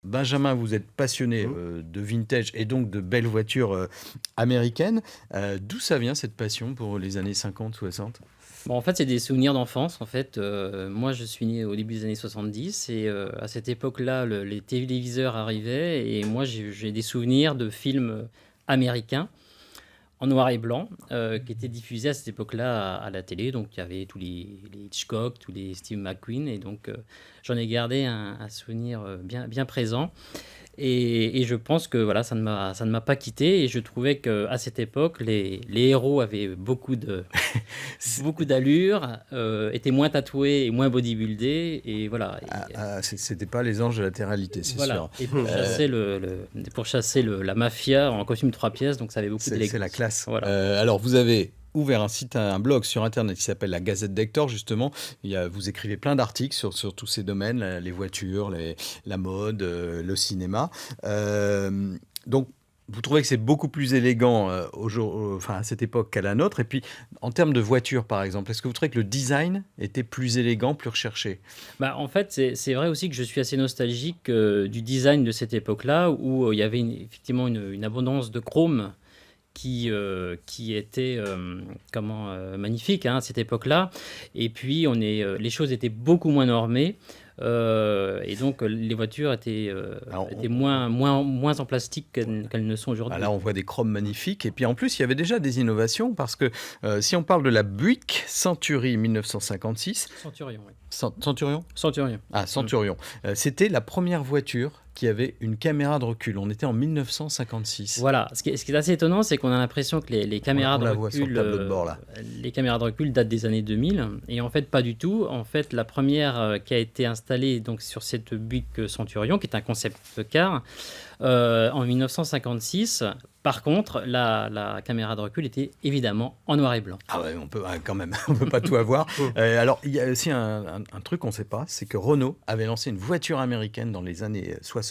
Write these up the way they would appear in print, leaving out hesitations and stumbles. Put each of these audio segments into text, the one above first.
Benjamin, vous êtes passionné de vintage et donc de belles voitures américaines. D'où ça vient cette passion pour les années 50, 60? Bon, en fait, c'est des souvenirs d'enfance. En fait, moi, je suis né au début des années 70 et à cette époque-là, les téléviseurs arrivaient et moi, j'ai des souvenirs de films américains en noir et blanc qui étaient diffusés à cette époque-là à la télé. Donc, il y avait tous les Hitchcock, tous les Steve McQueen et donc j'en ai gardé un souvenir bien présent. Et je pense que voilà, ça ne m'a pas quitté. Et je trouvais qu'à cette époque, les héros avaient beaucoup d'allure, étaient moins tatoués et moins bodybuildés. Et voilà. C'était pas les anges de la télé-réalité, c'est Voilà. sûr. Et pour chasser la mafia en costume 3 pièces, donc ça avait beaucoup d'élégance. C'est la classe. Voilà. Alors, vous avez ouvert un blog sur Internet qui s'appelle la Gazette d'Hector, justement. Vous écrivez plein d'articles sur tous ces domaines, les voitures, la mode, le cinéma. Donc, vous trouvez que c'est beaucoup plus élégant à cette époque qu'à la nôtre. Et puis, en termes de voiture, par exemple, est-ce que vous trouvez que le design était plus élégant, plus recherché? En fait, c'est vrai aussi que je suis assez nostalgique du design de cette époque-là, où il y avait effectivement une abondance de chrome qui était magnifique à cette époque-là. Et puis, les choses étaient beaucoup moins normées. Et donc, les voitures étaient moins en plastique qu'elles ne sont aujourd'hui. Là, on voit des chromes magnifiques. Et puis, en plus, il y avait déjà des innovations parce que si on parle de la Buick Century 1956... Centurion, oui. Centurion ? Centurion. Ah, Centurion. C'était la première voiture qui avait une caméra de recul. On était en 1956. Voilà. Ce qui est assez étonnant, c'est qu'on a l'impression que les caméras de recul, sur le tableau de bord, là. Les caméras de recul datent des années 2000. Et en fait, pas du tout. En fait, la première qui a été installée donc, sur cette Buick Centurion, qui est un concept car, en 1956. Par contre, la caméra de recul était évidemment en noir et blanc. Ah ouais, on peut quand même, on peut pas tout avoir. Alors, il y a aussi un truc qu'on ne sait pas, c'est que Renault avait lancé une voiture américaine dans les années 60.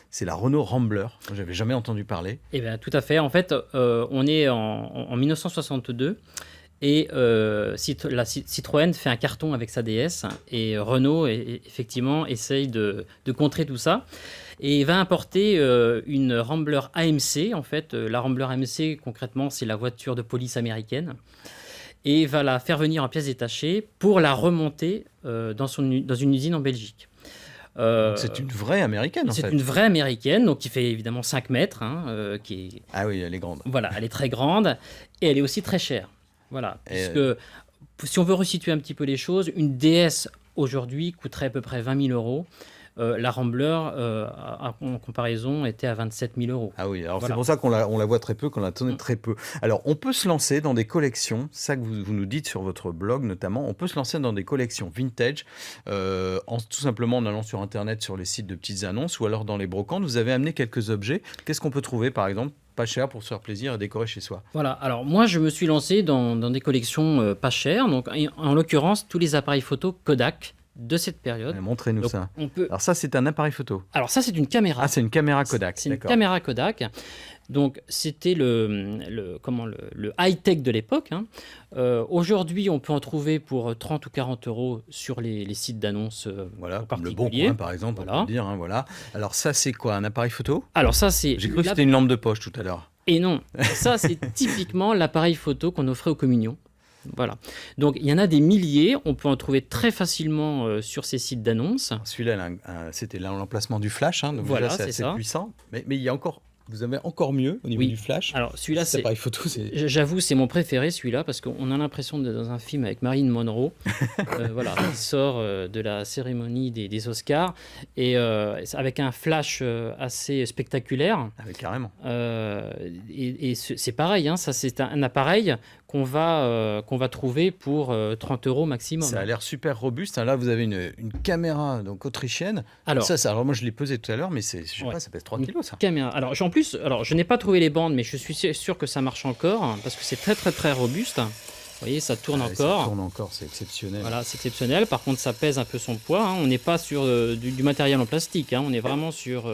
C'est la Renault Rambler. J'avais jamais entendu parler. Eh bien, tout à fait. En fait, on est en 1962. Et Citroën fait un carton avec sa DS et Renault effectivement essaye de contrer tout ça et va importer une Rambler AMC. En fait, la Rambler AMC concrètement c'est la voiture de police américaine et va la faire venir en pièces détachées pour la remonter dans une usine en Belgique. Donc c'est une vraie américaine en fait. C'est une vraie américaine, donc qui fait évidemment 5 mètres. Ah oui, elle est grande. Voilà, elle est très grande et elle est aussi très chère. Voilà, puisque si on veut resituer un petit peu les choses, une DS aujourd'hui coûterait à peu près 20 000 euros. La Rambler, en comparaison, était à 27 000 euros. Ah oui, alors voilà. C'est pour ça qu'on la voit très peu, qu'on la tourne très peu. Alors, on peut se lancer dans des collections, ça que vous nous dites sur votre blog notamment, on peut se lancer dans des collections vintage, tout simplement en allant sur Internet, sur les sites de petites annonces, ou alors dans les brocantes. Vous avez amené quelques objets. Qu'est-ce qu'on peut trouver, par exemple, pas cher pour se faire plaisir et décorer chez soi? Voilà, alors moi je me suis lancé dans des collections pas chères, donc en l'occurrence tous les appareils photo Kodak de cette période. Montrez-nous donc, ça. Alors ça c'est un appareil photo. Alors ça c'est une caméra. Ah c'est une caméra Kodak. C'est une caméra Kodak. Donc c'était le high-tech de l'époque. Aujourd'hui, on peut en trouver pour 30 ou 40 euros sur les sites d'annonces comme le Bon Coin par exemple, on peut dire. Voilà. Alors ça c'est quoi, un appareil photo? Alors ça c'est... J'ai cru que c'était une lampe de poche tout à l'heure. Et non, ça c'est typiquement l'appareil photo qu'on offrait aux communions. Voilà. Donc il y en a des milliers, on peut en trouver très facilement sur ces sites d'annonces. Celui-là, c'était l'emplacement du flash, donc voilà, c'est assez puissant. Mais il y a encore... Vous avez encore mieux au niveau du flash. Alors celui-là, c'est appareil photo. J'avoue, c'est mon préféré celui-là parce qu'on a l'impression d'être dans un film avec Marilyn Monroe. Voilà, il sort de la cérémonie des Oscars et avec un flash assez spectaculaire. Ah, mais carrément. Et c'est pareil, ça c'est un appareil qu'on va trouver pour 30 euros maximum. Ça a l'air super robuste. Là, vous avez une caméra donc autrichienne. Alors moi, je l'ai pesé tout à l'heure, mais je sais pas, ça pèse 3 kilos, ça. Caméra. Alors, en plus, je n'ai pas trouvé les bandes, mais je suis sûr que ça marche encore, parce que c'est très, très, très robuste. Vous voyez, ça tourne encore. Ça tourne encore, c'est exceptionnel. Voilà, c'est exceptionnel. Par contre, ça pèse un peu son poids. On n'est pas sur du matériel en plastique. On est vraiment sur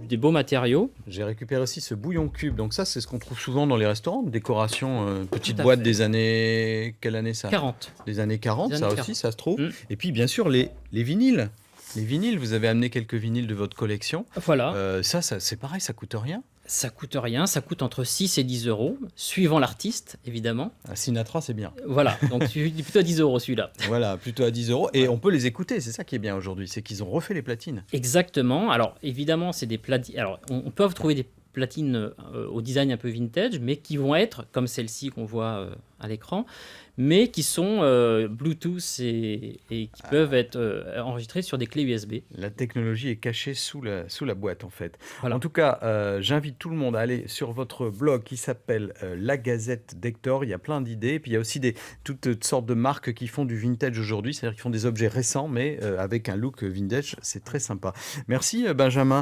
des beaux matériaux. J'ai récupéré aussi ce bouillon cube. Donc ça, c'est ce qu'on trouve souvent dans les restaurants. Décoration, petite boîte des années... Quelle année ça? 40. Des années 40, ça 40. aussi, ça se trouve. Et puis, bien sûr, les vinyles. Les vinyles, vous avez amené quelques vinyles de votre collection. Voilà. Ça, c'est pareil, ça coûte rien? Ça coûte rien, ça coûte entre 6 et 10 euros, suivant l'artiste, évidemment. À Sinatra, c'est bien. Voilà, donc je dis plutôt à 10 euros celui-là. Voilà, plutôt à 10 euros. Et on peut les écouter, c'est ça qui est bien aujourd'hui, c'est qu'ils ont refait les platines. Exactement. Alors, évidemment, c'est des platines. Alors, on peut trouver des platines au design un peu vintage, mais qui vont être, comme celle-ci qu'on voit à l'écran, mais qui sont Bluetooth et qui peuvent être enregistrées sur des clés USB. La technologie est cachée sous la boîte, en fait. Voilà. En tout cas, j'invite tout le monde à aller sur votre blog qui s'appelle La Gazette d'Hector. Il y a plein d'idées. Puis il y a aussi toutes sortes de marques qui font du vintage aujourd'hui, c'est-à-dire qui font des objets récents, mais avec un look vintage. C'est très sympa. Merci, Benjamin.